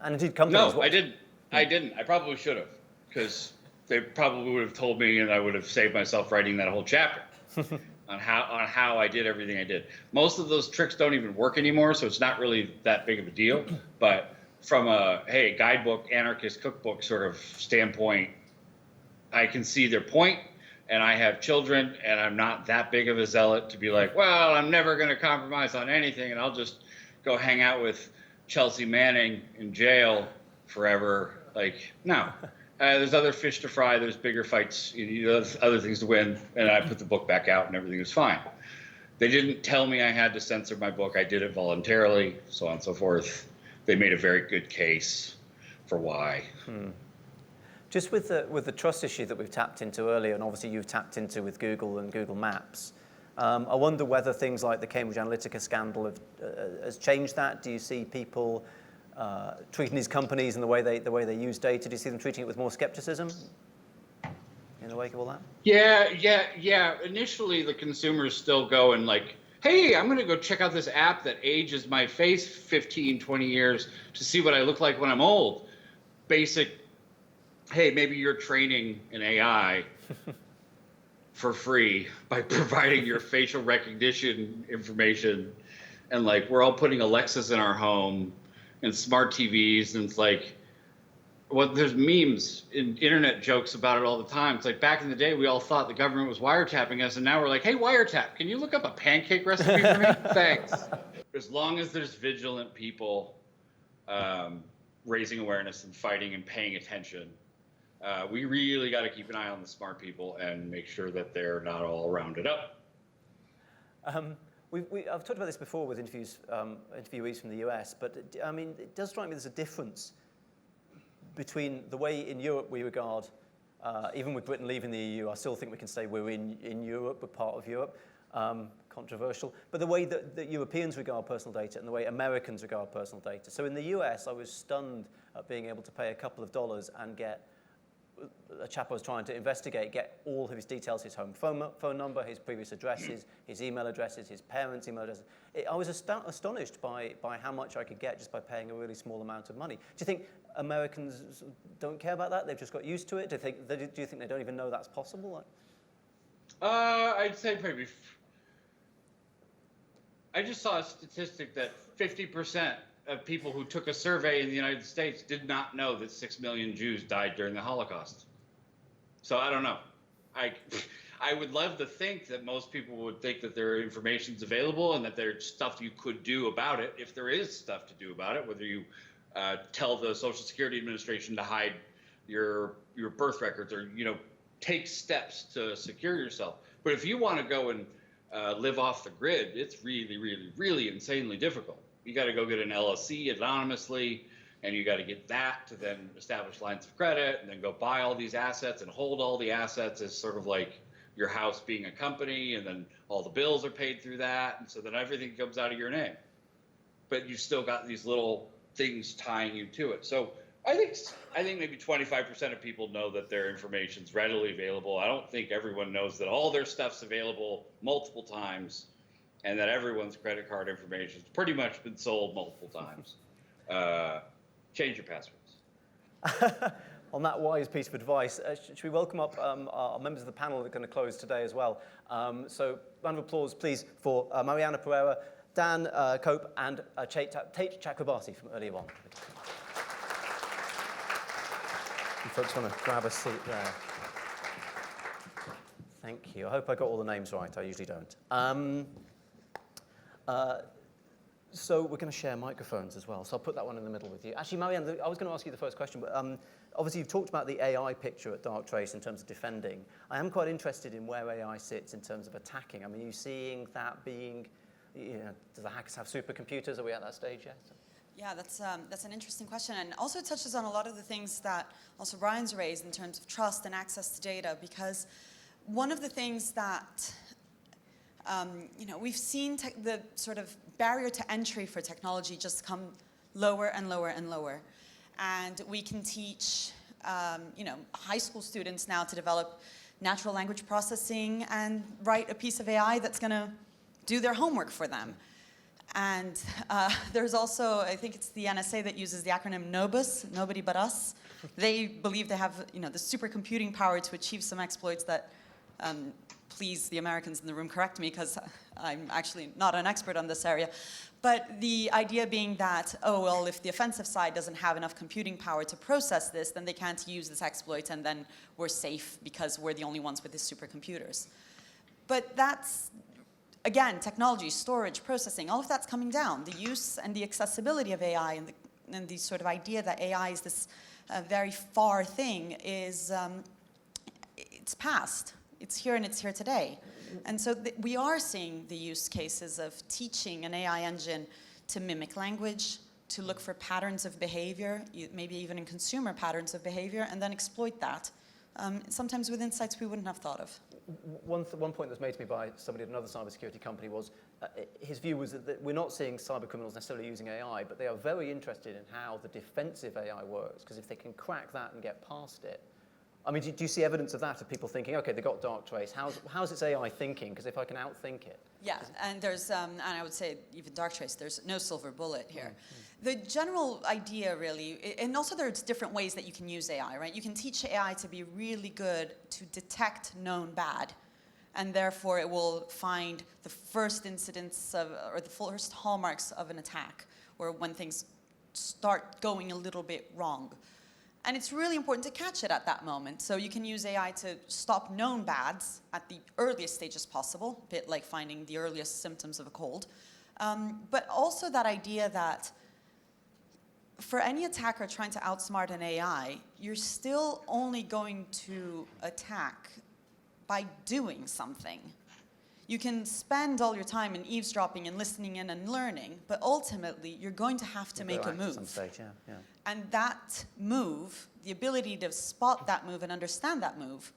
And indeed companies... No, I didn't. I probably should have, because they probably would have told me and I would have saved myself writing that whole chapter on how I did everything I did. Most of those tricks don't even work anymore, so it's not really that big of a deal. But from a, hey, guidebook, anarchist cookbook sort of standpoint, I can see their point, and I have children, and I'm not that big of a zealot to be like, well, I'm never going to compromise on anything, and I'll just go hang out with Chelsea Manning in jail forever. Like, no. There's other fish to fry. There's bigger fights. There's other things to win. And I put the book back out, and everything was fine. They didn't tell me I had to censor my book. I did it voluntarily, so on and so forth. They made a very good case for why. Just with the trust issue that we've tapped into earlier, and obviously you've tapped into with Google and Google Maps, I wonder whether things like the Cambridge Analytica scandal has changed that. Do you see people treating these companies and the way they use data? Do you see them treating it with more skepticism in the wake of all that? Yeah. Initially, the consumers still go and like, hey, I'm going to go check out this app that ages my face 15, 20 years to see what I look like when I'm old. Basic, hey, maybe you're training an AI for free by providing your facial recognition information. And like, we're all putting Alexas in our home and smart TVs, and it's like, well, there's memes and internet jokes about it all the time. It's like back in the day, we all thought the government was wiretapping us, and now we're like, hey, wiretap, can you look up a pancake recipe for me? Thanks. As long as there's vigilant people raising awareness and fighting and paying attention, we really got to keep an eye on the smart people and make sure that they're not all rounded up. I've talked about this before with interviewees from the US, but I mean, it does strike me there's a difference between the way in Europe we regard, even with Britain leaving the EU, I still think we can say we're in Europe, we're part of Europe, controversial, but the way that Europeans regard personal data and the way Americans regard personal data. So in the US, I was stunned at being able to pay a couple of dollars and get a chap I was trying to investigate, get all of his details, his home phone number, his previous addresses, his email addresses, his parents' email addresses. I was astonished by how much I could get just by paying a really small amount of money. Do you think Americans don't care about that? They've just got used to it? Do you think they don't even know that's possible? I'd say maybe. I just saw a statistic that 50% of people who took a survey in the United States did not know that 6 million Jews died during the Holocaust. So I don't know. I would love to think that most people would think that their information's available and that there's stuff you could do about it, if there is stuff to do about it, whether you tell the Social Security Administration to hide your birth records or, take steps to secure yourself. But if you want to go and live off the grid, it's really, really, really insanely difficult. You got to go get an LLC anonymously, and you got to get that to then establish lines of credit, and then go buy all these assets and hold all the assets as sort of like your house being a company, and then all the bills are paid through that, and so then everything comes out of your name. But you've still got these little things tying you to it. So I think maybe 25% of people know that their information's readily available. I don't think everyone knows that all their stuff's available multiple times, and that everyone's credit card information has pretty much been sold multiple times. Change your passwords. On that wise piece of advice, should we welcome up our members of the panel that are going to close today as well? So round of applause, please, for Mariana Pereira, Dan Cope, and Tate Chakrabarty from earlier on. You folks want to grab a seat there? Thank you. I hope I got all the names right. I usually don't. So we're going to share microphones as well. So I'll put that one in the middle with you. Actually, Marianne, I was going to ask you the first question, but obviously you've talked about the AI picture at Darktrace in terms of defending. I am quite interested in where AI sits in terms of attacking. I mean, are you seeing that being, do the hackers have supercomputers? Are we at that stage yet? Yeah, that's an interesting question, and also touches on a lot of the things that also Bryan's raised in terms of trust and access to data, because one of the things that we've seen the sort of barrier to entry for technology just come lower and lower and lower. And we can teach high school students now to develop natural language processing and write a piece of AI that's going to do their homework for them. And there's also, I think it's the NSA that uses the acronym NOBUS, nobody but us. They believe they have the supercomputing power to achieve some exploits that please, the Americans in the room, correct me, because I'm actually not an expert on this area. But the idea being that, oh, well, if the offensive side doesn't have enough computing power to process this, then they can't use this exploit, and then we're safe because we're the only ones with these supercomputers. But that's, again, technology, storage, processing, all of that's coming down. The use and the accessibility of AI and the sort of idea that AI is this very far thing is, it's past. It's here and it's here today. And so we are seeing the use cases of teaching an AI engine to mimic language, to look for patterns of behavior, maybe even in consumer patterns of behavior, and then exploit that, sometimes with insights we wouldn't have thought of. One point that's made to me by somebody at another cybersecurity company was, his view was that we're not seeing cyber criminals necessarily using AI, but they are very interested in how the defensive AI works, because if they can crack that and get past it, I mean, do you see evidence of that, of people thinking, okay, they got Darktrace, how's its AI thinking? Because if I can outthink it. Yeah, and there's, and I would say even Darktrace, there's no silver bullet here. The general idea really, and also there's different ways that you can use AI, right? You can teach AI to be really good to detect known bad, and therefore it will find the first incidents of, or the first hallmarks of an attack, or when things start going a little bit wrong. And it's really important to catch it at that moment. So you can use AI to stop known bads at the earliest stages possible, a bit like finding the earliest symptoms of a cold. But also that idea that for any attacker trying to outsmart an AI, you're still only going to attack by doing something. You can spend all your time in eavesdropping and listening in and learning, but ultimately you're going to have to make a move. At some stage, yeah. And that move, the ability to spot that move and understand that move,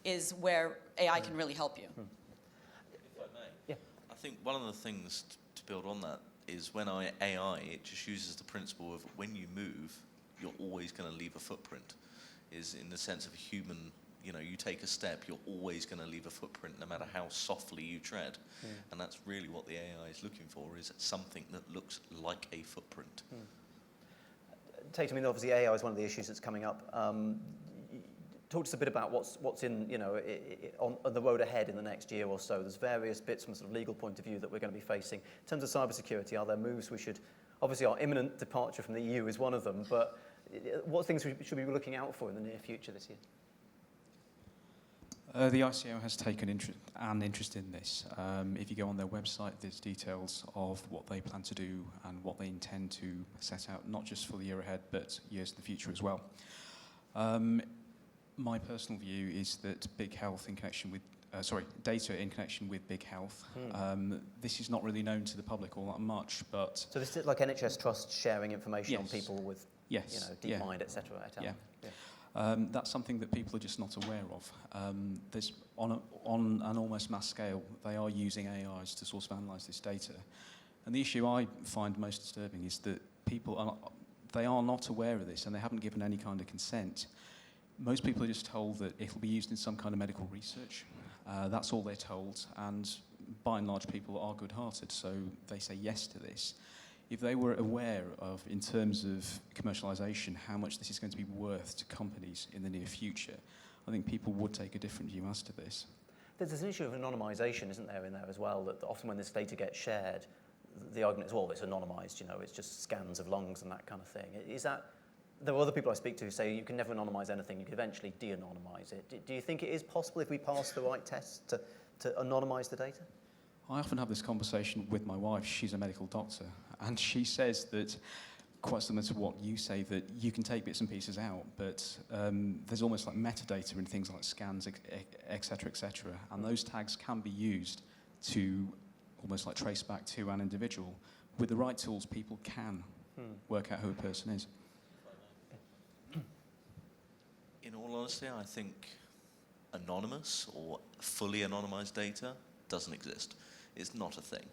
is where AI can really help you. If I may, yeah. I think one of the things to build on that is when AI, it just uses the principle of when you move, you're always going to leave a footprint, is in the sense of a human. You take a step, you're always going to leave a footprint no matter how softly you tread. And that's really what the AI is looking for, is something that looks like a footprint. Tate, I mean, obviously AI is one of the issues that's coming up. Talk to us a bit about what's in, on the road ahead in the next year or so. There's various bits from a sort of legal point of view that we're going to be facing. In terms of cybersecurity, are there moves we should, obviously our imminent departure from the EU is one of them, but what things should we be looking out for in the near future this year? The ICO has taken an interest in this. If you go on their website, there's details of what they plan to do and what they intend to set out, not just for the year ahead, but years in the future as well. My personal view is that big health in connection with, data in connection with big health. This is not really known to the public all that much, but... So this is like NHS Trust sharing information yes. on people with, DeepMind, et cetera. That's something that people are just not aware of. There's on an almost mass scale, they are using AIs to sort of analyse this data. And the issue I find most disturbing is that people they are not aware of this and they haven't given any kind of consent. Most people are just told that it'll be used in some kind of medical research. That's all they're told, and by and large people are good-hearted, so they say yes to this. If they were aware of, in terms of commercialisation, how much this is going to be worth to companies in the near future, I think people would take a different view as to this. There's an issue of anonymisation, isn't there, in there as well, that often when this data gets shared, the argument is, well, it's anonymised, it's just scans of lungs and that kind of thing. Is that there are other people I speak to who say you can never anonymize anything, you can eventually de-anonymize it. Do you think it is possible, if we pass the right tests, to anonymize the data? I often have this conversation with my wife. She's a medical doctor, and she says that, quite similar to what you say, that you can take bits and pieces out, but there's almost like metadata in things like scans, et cetera, and those tags can be used to almost like trace back to an individual. With the right tools, people can work out who a person is. In all honesty, I think anonymous or fully anonymized data doesn't exist. It's not a thing.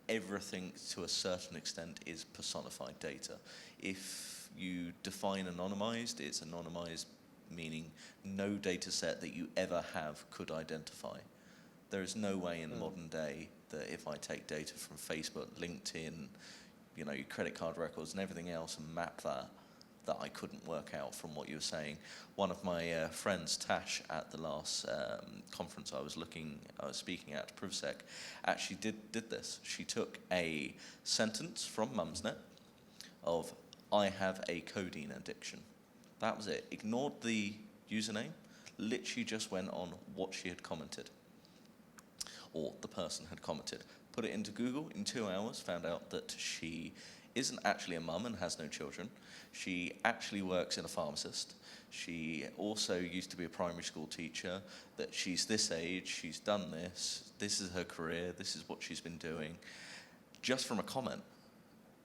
Everything to a certain extent is personified data. If you define anonymized, it's anonymized meaning no data set that you ever have could identify. There is no way in the modern day that if I take data from Facebook, LinkedIn, your credit card records and everything else and map that I couldn't work out from what you were saying. One of my friends, Tash, at the last conference I was speaking at, PrivSec, actually did this. She took a sentence from Mumsnet of, I have a codeine addiction. That was it. Ignored the username, literally just went on what she had commented, or the person had commented. Put it into Google, in 2 hours, found out that she isn't actually a mum and has no children. She actually works in a pharmacist. She also used to be a primary school teacher, that she's this age, she's done this is her career, this is what she's been doing, just from a comment.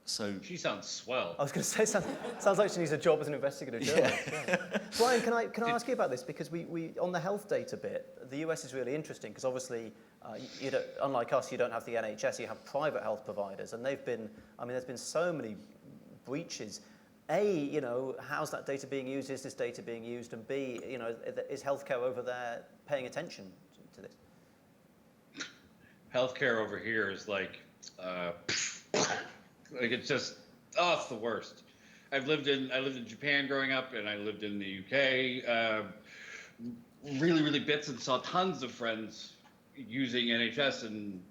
So She sounds swell. I was going to say, sounds like she needs a job as an investigative journalist. Yeah. Brian, can I ask you about this? Because we on the health data bit, the US is really interesting because obviously, unlike us, you don't have the NHS, you have private health providers, and there's been so many breaches. A, how's that data being used? Is this data being used? And B, is healthcare over there paying attention to this? Healthcare over here is like it's just, it's the worst. I lived in Japan growing up, and I lived in the UK. Really bits, and saw tons of friends using NHS, and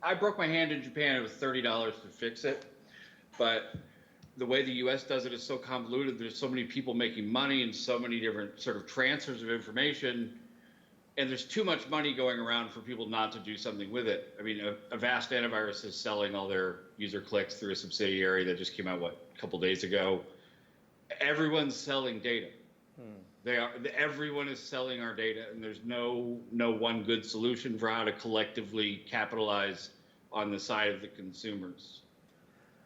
I broke my hand in Japan. It was $30 to fix it, but the way the US does it is so convoluted. There's so many people making money and so many different sort of transfers of information, and there's too much money going around for people not to do something with it. I mean, Avast Antivirus is selling all their user clicks through a subsidiary that just came out, a couple days ago. Everyone's selling data. Everyone is selling our data, and there's no one good solution for how to collectively capitalize on the side of the consumers.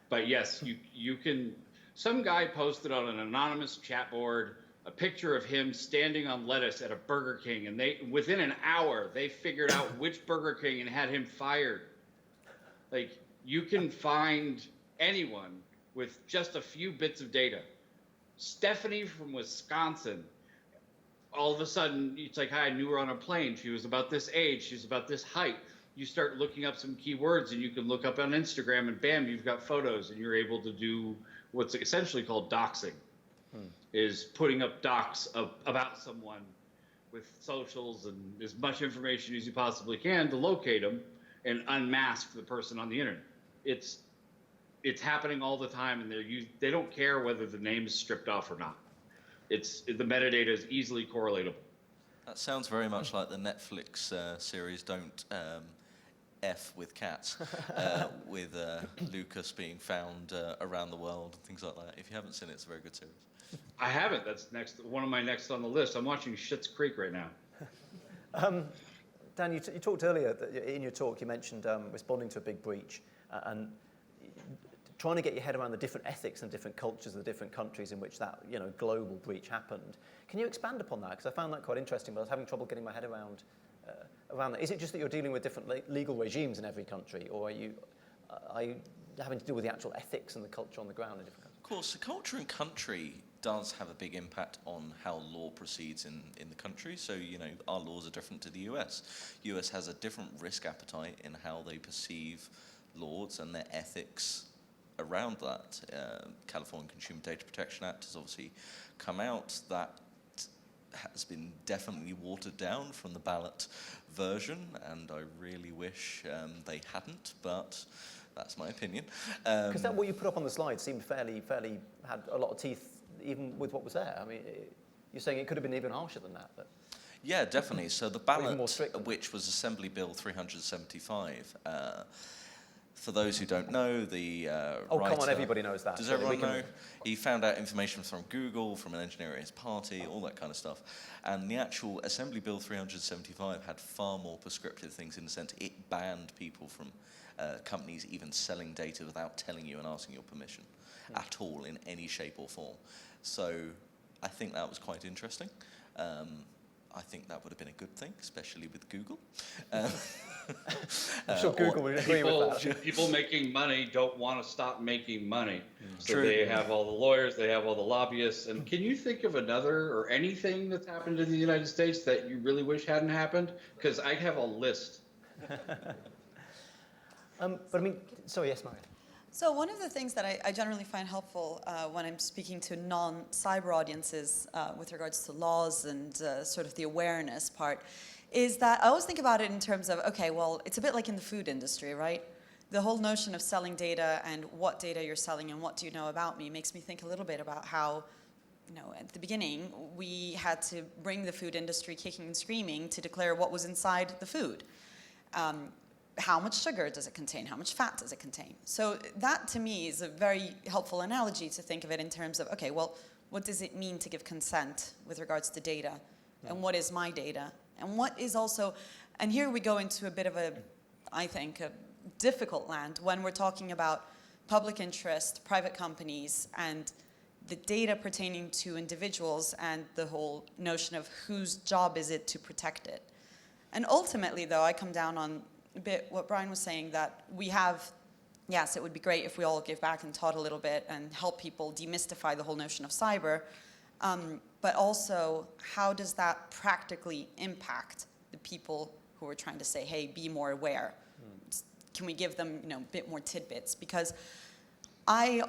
But yes, you can. Some guy posted on an anonymous chat board a picture of him standing on lettuce at a Burger King, and within an hour they figured out which Burger King and had him fired. Like, you can find anyone with just a few bits of data. Stephanie from Wisconsin, all of a sudden it's like, hi, I knew her on a plane. She was about this age. She was about this height. You start looking up some keywords, and you can look up on Instagram, and bam, you've got photos, and you're able to do what's essentially called doxing, is putting up docs about someone with socials and as much information as you possibly can to locate them and unmask the person on the internet. It's happening all the time, and they don't care whether the name is stripped off or not. The metadata is easily correlatable. that sounds very much like the Netflix series Don't F with Cats, with Lucas being found around the world and things like that. If you haven't seen it, it's a very good series. I haven't. That's one of my next on the list. I'm watching Schitt's Creek right now. Dan, you talked earlier, in your talk, you mentioned responding to a big breach and trying to get your head around the different ethics and different cultures of the different countries in which that global breach happened. Can you expand upon that? Because I found that quite interesting, but I was having trouble getting my head around that. Is it just that you're dealing with different legal regimes in every country, or are you having to deal with the actual ethics and the culture on the ground in different countries? Of course, the culture and country does have a big impact on how law proceeds in the country. So, our laws are different to the US. US has a different risk appetite in how they perceive laws and their ethics around that. California Consumer Data Protection Act has obviously come out. That has been definitely watered down from the ballot version, and I really wish they hadn't, but That's my opinion. Because that what you put up on the slide seemed fairly had a lot of teeth, even with what was there. I mean, you're saying it could have been even harsher than that. But Yeah, definitely. So the even more ballot, strict. which was Assembly Bill 375, for those who don't know, the Oh, writer, come on, everybody knows that. Does So everyone we can- know? He found out information from Google, from an engineer at his party, all that kind of stuff. And the actual Assembly Bill 375 had far more prescriptive things in the sense it banned people from companies even selling data without telling you and asking your permission at all in any shape or form. So I think that was quite interesting. I think that would have been a good thing, especially with Google. I'm sure Google would agree with that. People making money don't want to stop making money. So True. they have all the lawyers, they have all the lobbyists. And can you think of another or anything that's happened in the United States that you really wish hadn't happened? Because I have a list. But I mean, sorry, yes, Marion. So one of the things that I generally find helpful when I'm speaking to non-cyber audiences with regards to laws and sort of the awareness part is that I always think about it in terms of, okay, well, it's a bit like in the food industry, right? The whole notion of selling data and what data you're selling and what do you know about me makes me think a little bit about how, you know, at the beginning, we had to bring the food industry kicking and screaming to declare what was inside the food. How much sugar does it contain? How much fat does it contain? So that, to me, is a very helpful analogy to think of it in terms of, okay, well, what does it mean to give consent with regards to data? And what is my data? And what is also, and here we go into a bit of a, I think, a difficult land when we're talking about public interest, private companies, and the data pertaining to individuals and the whole notion of whose job is it to protect it. And ultimately, though, I come down on a bit what Bryan was saying, that we have, yes, it would be great if we all give back and taught a little bit and help people demystify the whole notion of cyber, but also how does that practically impact the people who are trying to say, hey, be more aware? Can we give them, you know, a bit more tidbits? Because I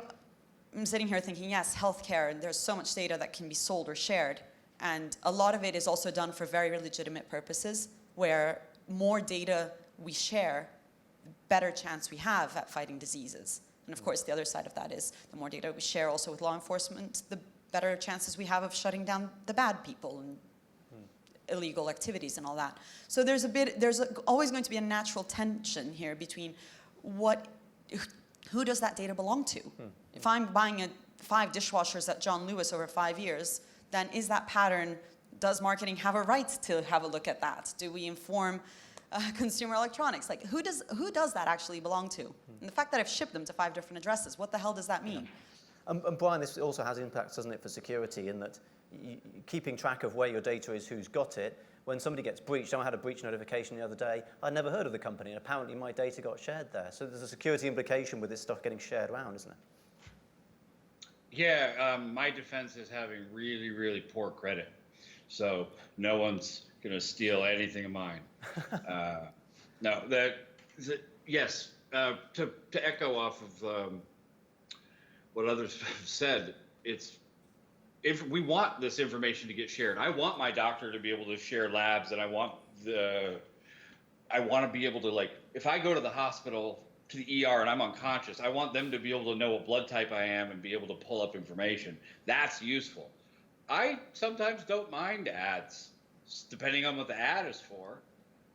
am sitting here thinking, yes, healthcare, and there's so much data that can be sold or shared, and a lot of it is also done for very legitimate purposes, where more data we share, the better chance we have at fighting diseases. And of course, the other side of that is the more data we share also with law enforcement, the better chances we have of shutting down the bad people and illegal activities and all that. So there's always going to be a natural tension here between who does that data belong to? If I'm buying 5 dishwashers at John Lewis over 5 years, then is that pattern, does marketing have a right to have a look at that? Do we inform consumer electronics? Like, who does that actually belong to? And the fact that I've shipped them to 5 different addresses, what the hell does that mean? And Bryan, this also has impacts, doesn't it, for security, in that keeping track of where your data is, who's got it. When somebody gets breached, I had a breach notification the other day. I'd never heard of the company, and apparently my data got shared there. So there's a security implication with this stuff getting shared around, isn't it? Yeah, my defense is having really poor credit. So no one's going to steal anything of mine. No, yes, to echo off of what others have said, if we want this information to get shared. I want my doctor to be able to share labs, and I want to be able to, like, if I go to the hospital, to the ER, and I'm unconscious, I want them to be able to know what blood type I am and be able to pull up information. That's useful. I sometimes don't mind ads, depending on what the ad is for.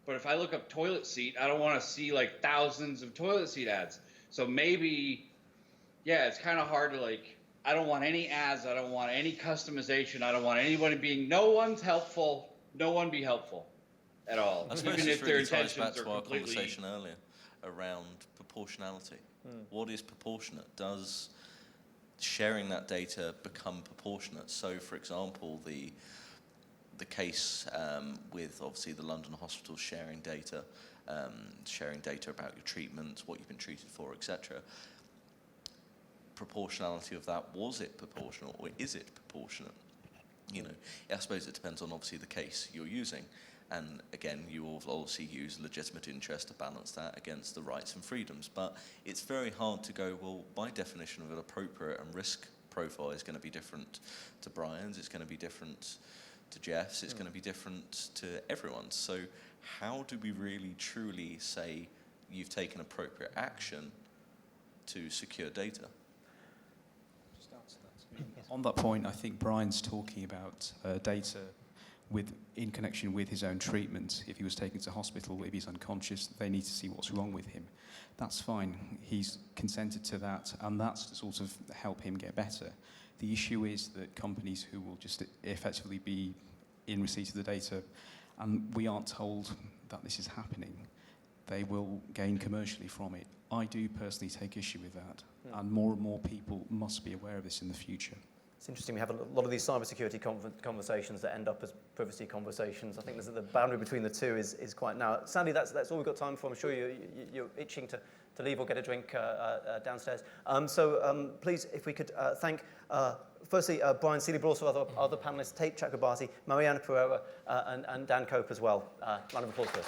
But if I look up toilet seat, I don't want to see like thousands of toilet seat ads. So maybe, yeah, it's kind of hard to, like, I don't want any ads. I don't want any customization. I don't want anybody being, no one's helpful. No one be helpful at all. I suppose Even this if their really ties back intentions are to our completely. conversation earlier around proportionality. What is proportionate? Does sharing that data become proportionate? So, for example, the case with obviously the London hospitals sharing data about your treatment, what you've been treated for, etc. Proportionality of that, was it proportional or is it proportionate? You know, I suppose it depends on obviously the case you're using. And again, you will obviously use legitimate interest to balance that against the rights and freedoms. But it's very hard to go, well, my definition of an appropriate and risk profile is going to be different to Bryan's, it's going to be different to Jeff's, it's going to be different to everyone's. So how do we really truly say you've taken appropriate action to secure data. On that point, I think Brian's talking about data in connection with his own treatment. If he was taken to hospital, if he's unconscious, they need to see what's wrong with him. That's fine. He's consented to that, and that's to sort of help him get better. The issue is that companies who will just effectively be in receipt of the data, and we aren't told that this is happening, they will gain commercially from it. I do personally take issue with that, and more people must be aware of this in the future. It's interesting, we have a lot of these cybersecurity conversations that end up as privacy conversations. I think the boundary between the two is quite narrow. Sandy, that's all we've got time for. I'm sure you're itching to leave or get a drink downstairs. Please, if we could thank, firstly, Bryan Seely, but also other panellists, Tate Chakrabarty, Mariana Pereira, and Dan Cope as well. Round of applause, please.